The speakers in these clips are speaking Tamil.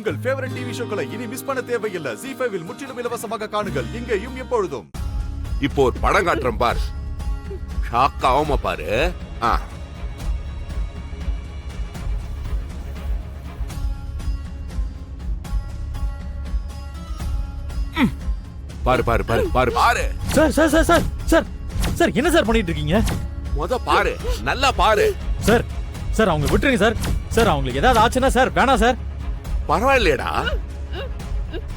உங்கள் ஃபேவரட் டிவி ஷோக்களை இனி மிஸ் பண்ண தேவையில்லை. ZEE5 இல் முற்றிலும் இலவசமாக காணுங்கள். இங்கேயும் எப்பொழுதும். இப்போ ஒரு படம் காட்டுறேன் பார். ஷாக் ஆகாம பாரு. பாரு பாரு பாரு பாரு பாரு. Sir sir sir sir sir sir என்ன சார் பண்ணிட்டு இருக்கீங்க? பாரு, நல்லா பாரு. சார் சார் அவங்க விட்டுருங்க சார். சார் அவங்களுக்கு ஏதாவது ஆச்சுன்னா சார் வேணாம் சார். பரவாயில்லையடா,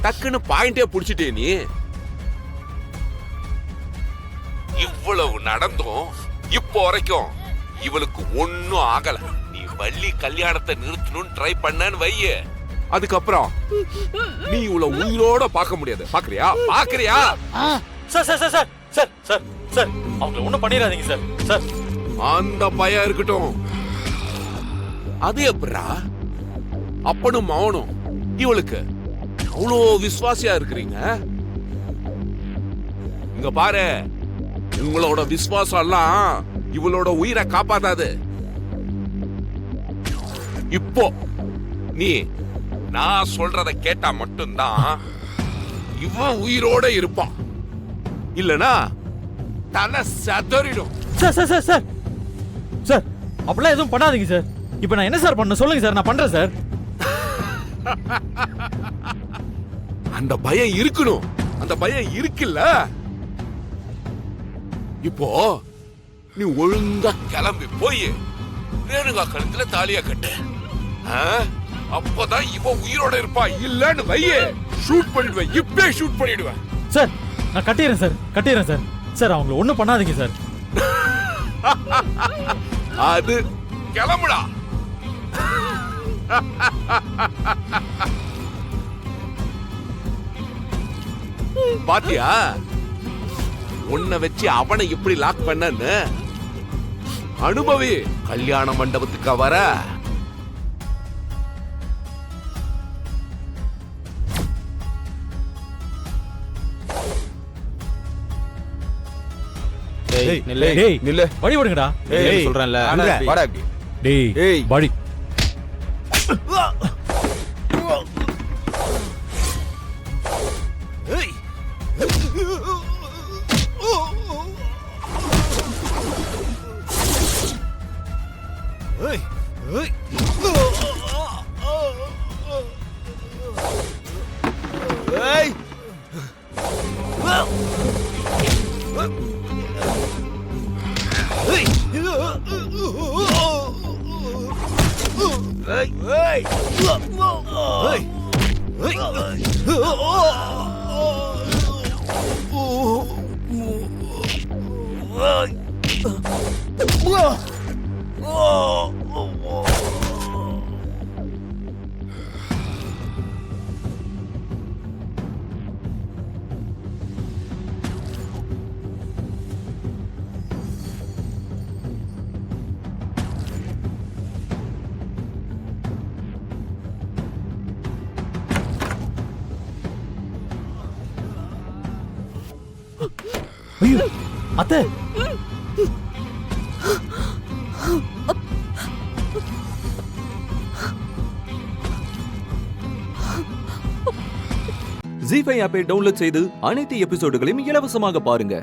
டக்குன்னு பாயிண்டே புடிச்சிட்டே நீ. இவ்வளவு நடந்தும் இப்போ வரைக்கும் இவளுக்கு ஒன்னும் ஆகல. நீ வள்ளி கல்யாணத்தை நிறுத்தணும்னு ட்ரை பண்ணன்னு வைய, அதுக்கப்புறம் நீ இவ்வளவு உயிரோட பார்க்க முடியாது. பாக்குறியா பாக்குறியா? Sir sir sir sir sir sir sir அவங்க ஒண்ணும் பண்ணிடாதீங்க சார். சார் அந்த பயம் இருக்கட்டும். அது எப்படா அப்பனும் மவனும் இவளுக்கு அவ்வளோ விசுவாசியா இருக்கிறீங்க? இங்க பாரு, உங்களோட விசுவாசம் எல்லாம் இவளோட உயிரை காப்பாத்தாது. இப்போ நீ நான் சொல்றத கேட்டா மட்டும்தான் இவன் உயிரோட இருப்பான். இல்லனா தலை சதறிடும். Sir sir sir sir sir அப்படிலாம் எதுவும் பண்ணாதீங்க சார். இப்போ நான் என்ன சார் பண்ண சொல்லுங்க சார், நான் பண்றேன் சார். அந்த பயம் இருக்கணும். அந்த பயம் இருக்குல்ல. இப்போ நீ ஒழுங்கா கிளம்பி போய் ரேணுகா கழுத்துல தாலியா கட்டு. அப்பதான் இவன் உயிரோட இருப்பா. இல்லன்னு வையே ஷூட் பண்ணிடுவேன். இப்பே ஷூட் பண்ணிடுவேன். சார் நான் கட்டிடுறேன் சார், கட்டிடுறேன் சார். சார் அவங்கள ஒண்ணும் பண்ணாதீங்க சார். அது கிளம்புடா. பாத்தியா உன்னை வச்சு அவனை எப்படி லாக் பண்ணன்னு? அனுபவி. கல்யாண மண்டபத்துக்கு வர வழி விடுங்கடா. சொல்றேன்ல, டேய் வழி. ஐயோ அத்தை. ZEE5 ஆப்பை டவுன்லோட் செய்து அனைத்து எபிசோடுகளையும் இலவசமாக பாருங்க.